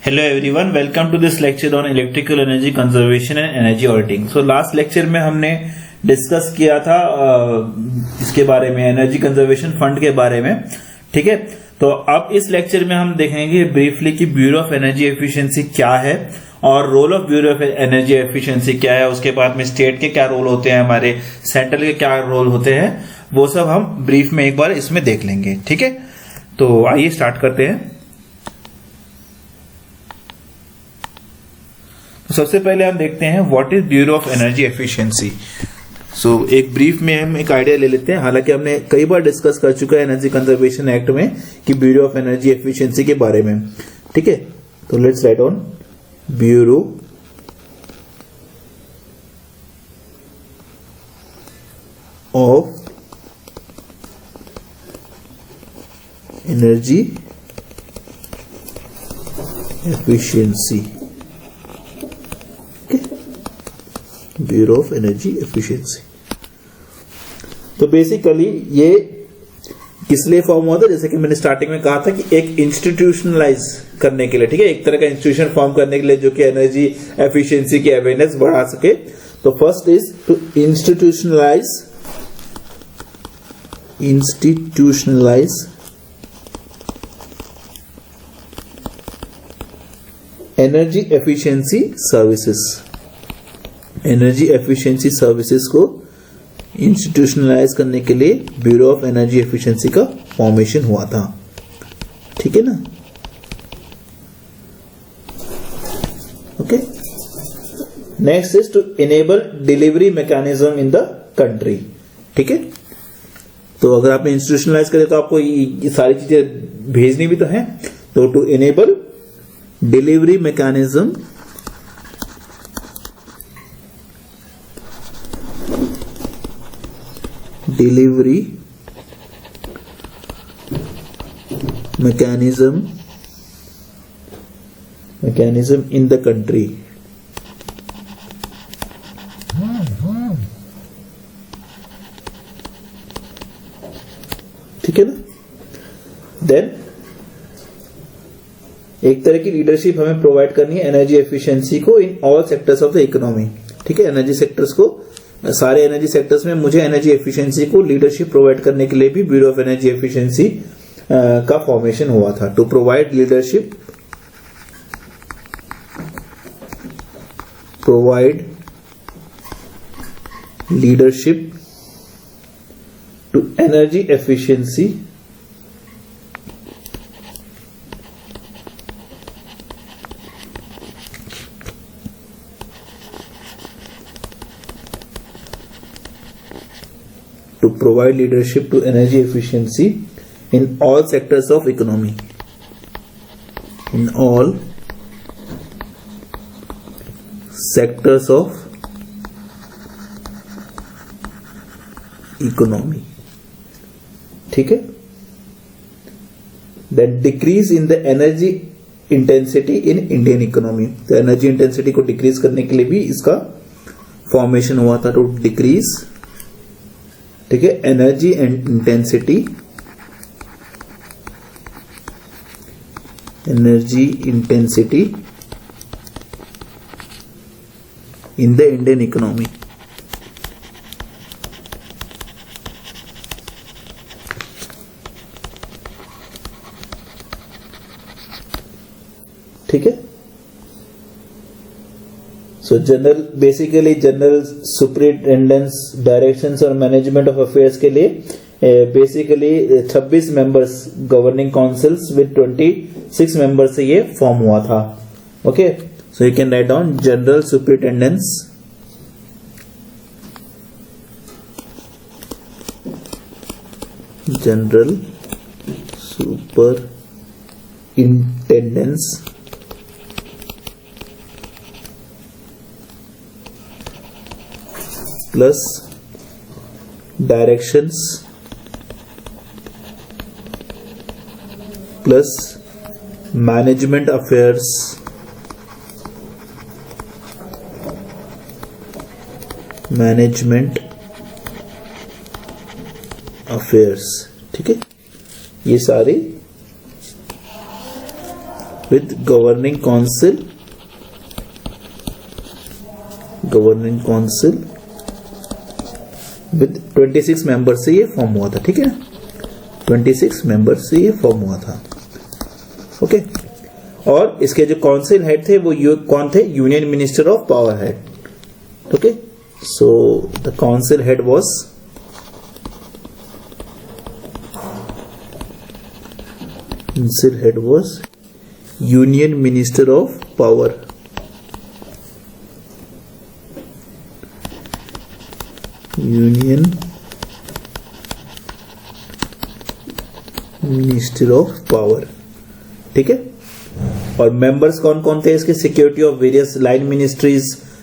Hello everyone, welcome to this lecture on electrical energy conservation and energy auditing. So last lecture में हमने discuss किया था इसके बारे में, एनर्जी कंजर्वेशन फंड के बारे में. ठीक है, तो अब इस लेक्चर में हम देखेंगे ब्रीफली कि ब्यूरो ऑफ एनर्जी एफिशिएंसी क्या है और role of bureau of energy efficiency क्या है. उसके बाद में स्टेट के क्या रोल होते हैं, हमारे सेंट्रल के क्या रोल होते हैं, वो सब हम ब्रीफ में एक बार इसमें देख लेंगे. ठीक है, तो आइए स्टार्ट करते हैं. तो सबसे पहले हम देखते हैं what is bureau of energy efficiency. So एक ब्रीफ में हम एक आइडिया ले लेते हैं. हालांकि हमने कई बार डिस्कस कर चुका है एनर्जी कंजर्वेशन एक्ट में कि ब्यूरो ऑफ एनर्जी एफिशिएंसी के बारे में. ठीक है, तो let's write on bureau of energy efficiency. Bureau of energy efficiency. तो बेसिकली ये किस लिए फॉर्म हुआ था, जैसे कि मैंने स्टार्टिंग में कहा था कि एक इंस्टीट्यूशनलाइज करने के लिए. ठीक है, एक तरह का इंस्टीट्यूशन फॉर्म करने के लिए जो कि एनर्जी एफिशिएंसी की अवेयरनेस बढ़ा सके. तो first is to institutionalise energy efficiency services. Energy efficiency services को इंस्टीट्यूशनलाइज करने के लिए ब्यूरो ऑफ एनर्जी एफिशिएंसी का फॉर्मेशन हुआ था. ठीक है ना. Okay, next is to enable delivery mechanism in the country. ठीक है, तो अगर आपने इंस्टीट्यूशनलाइज करे तो आपको ये सारी चीजें भेजनी भी तो है. तो to enable delivery mechanism mechanism in the country. ठीक है ना. देन एक तरह की लीडरशिप हमें प्रोवाइड करनी है एनर्जी एफिशिएंसी को in all sectors of the economy. ठीक है, एनर्जी सेक्टर्स को, सारे एनर्जी सेक्टर्स में मुझे एनर्जी एफिशिएंसी को लीडरशिप प्रोवाइड करने के लिए भी ब्यूरो ऑफ एनर्जी एफिशिएंसी का फॉर्मेशन हुआ था. To provide leadership to energy efficiency to provide leadership to energy efficiency in all sectors of economy. In all sectors of economy. ठीक है. Then decrease in the energy intensity in Indian economy. तो energy intensity को decrease करने के लिए भी इसका formation हुआ था. to decrease, ठीक है, energy and intensity in the Indian economy. ठीक है. So basically general superintendence, directions और management of affairs के लिए basically 26 members governing councils with 26 members से ये फॉर्म हुआ था. Okay, so you can write down general superintendence, plus directions plus management affairs ठीक है. ये सारी with governing council with 26 members से ये फॉर्म हुआ था, ठीक है, 26 मेंबर्स से ये फॉर्म हुआ था। ओके, और इसके जो काउंसिल हेड थे वो कौन थे? Union minister of power head. Okay, so the council head was union minister of power. Union minister of power, ठीक है। और मेंबर्स कौन कौन थे इसके? Secretary of various line ministries,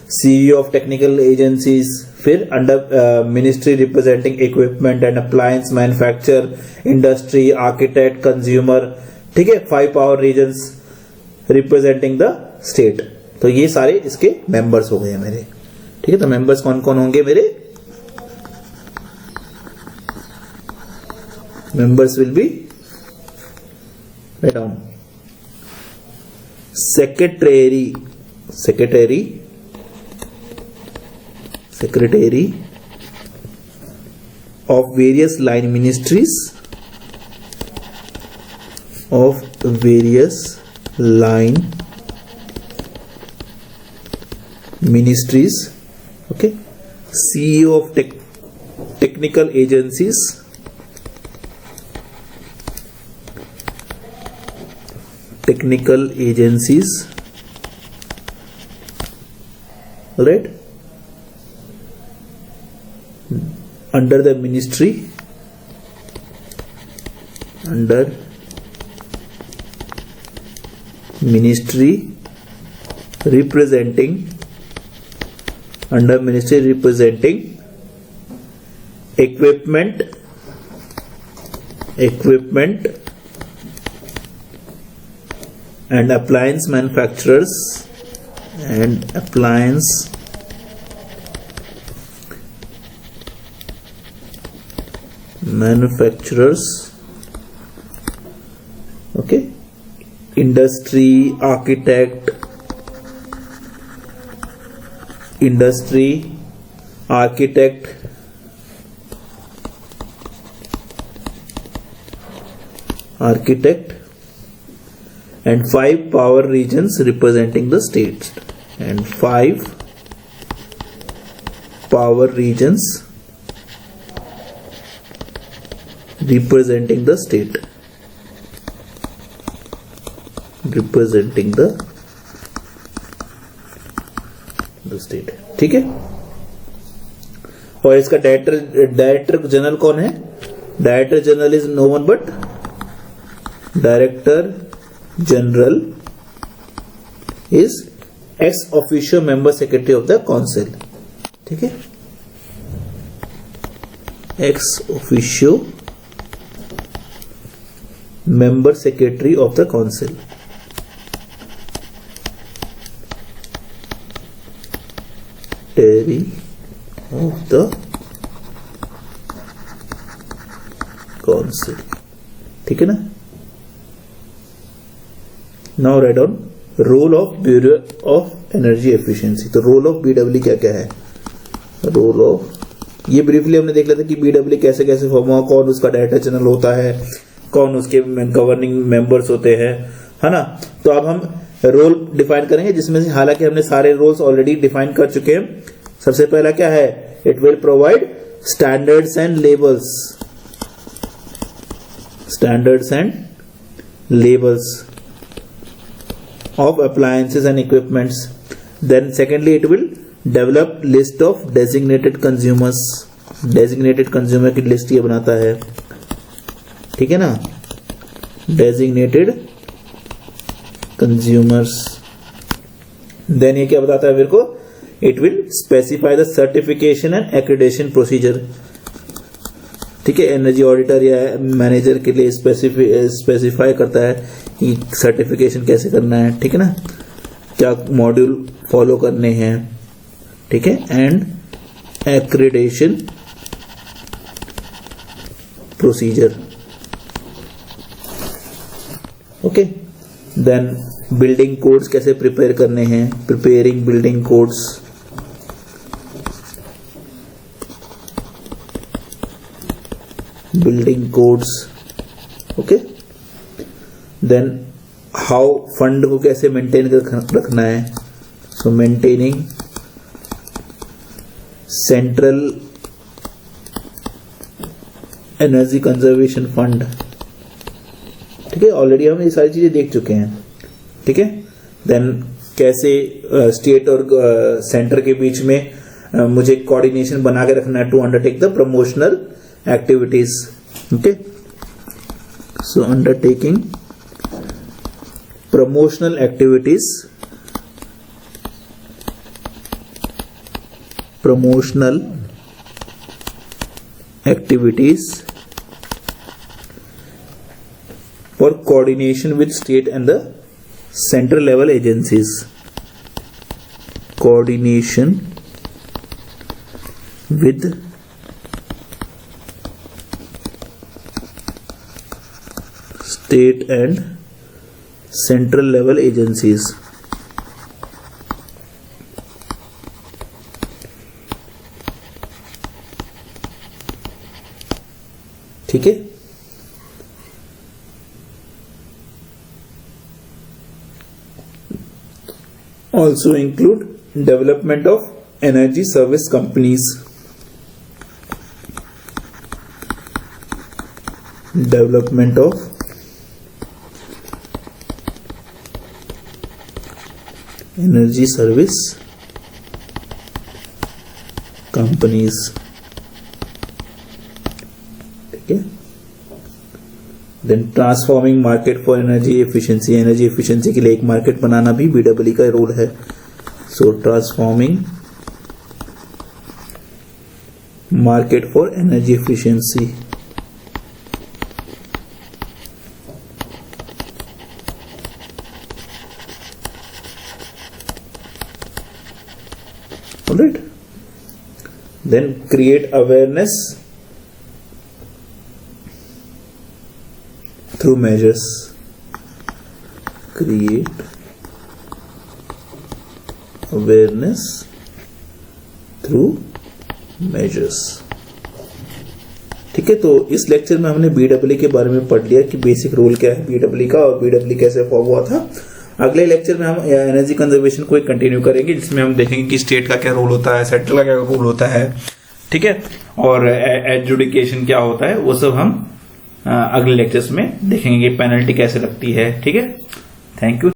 CEO of technical agencies, फिर under ministry representing equipment and appliance manufacture, industry, architect, consumer, ठीक है। 5 power regions representing the state. तो ये सारे इसके मेंबर्स हो गए मेरे, ठीक है। तो मेंबर्स कौन कौन होंगे मेरे? Members will be, write down, secretary of various line ministries, okay. CEO of technical agencies, right, under the ministry, representing equipment and appliance manufacturers okay, industry, architect, and 5 power regions representing the states, and 5 power regions representing the state, ठीक है। और इसका director general कौन है? Director general is no one but director general is ex officio member secretary of the council, ठीक है। Ex officio member secretary of the council, of the council, ठीक है ना। Now write down role of bureau of energy efficiency. तो role of BW क्या क्या है? Role of, ये ब्रीफली हमने देख लिया था कि बीडब्ल्यू कैसे कैसे फॉर्म हुआ, कौन उसका डायरेक्टर जनरल होता है, कौन उसके गवर्निंग मेंबर्स होते हैं, है ना। तो अब हम रोल डिफाइन करेंगे, जिसमें से हालांकि हमने सारे रोल्स ऑलरेडी डिफाइन कर चुके हैं। सबसे पहला क्या है? It will provide standards and labels of appliances and equipments. Then secondly, it will develop list of designated consumers. designated consumer की लिस्ट ये बनाता है, ठीक है ना। designated consumers. then ये क्या बताता है मेरे को? It will specify the certification and accreditation procedure. ठीक है, एनर्जी ऑडिटर या मैनेजर के लिए स्पेसिफाई करता है कि सर्टिफिकेशन कैसे करना है, ठीक है ना, क्या मॉड्यूल फॉलो करने हैं, ठीक है, and accreditation procedure. Okay, then building codes कैसे प्रिपेयर करने हैं, preparing building codes, building codes, okay. Then how fund को कैसे मेंटेन कर रखना है, so maintaining central energy conservation fund, ठीक है। ऑलरेडी हम ये सारी चीजें देख चुके हैं, ठीक है। देन कैसे स्टेट और सेंटर के बीच में मुझे कोऑर्डिनेशन बना के रखना है to undertake the promotional activities, okay. So undertaking promotional activities, promotional activities for coordination with state and the central level agencies, coordination with state and central level agencies, ठीक है। Also include development of energy service companies, development of energy service companies, then transforming market for energy efficiency, energy efficiency के लिए एक market बनाना भी बीडब्ल्यूई का role है। So transforming market for energy efficiency, alright. Then create awareness through measures, create awareness through measures, ठीक है। तो इस लेक्चर में हमने बीडब्ल्यूई के बारे में पढ़ लिया कि बेसिक रोल क्या है बीडब्ल्यूई का और बीडब्ल्यूई कैसे फॉर्म हुआ था। अगले लेक्चर में हम एनर्जी कंजर्वेशन को कंटिन्यू करेंगे, जिसमें हम देखेंगे कि स्टेट का क्या रोल होता है, सेंट्रल का क्या रोल होता है, ठीक है, और एडजुडिकेशन क्या होता है, वो सब हम अगले लेक्चर्स में देखेंगे कि पेनल्टी कैसे लगती है, ठीक है। Thank you.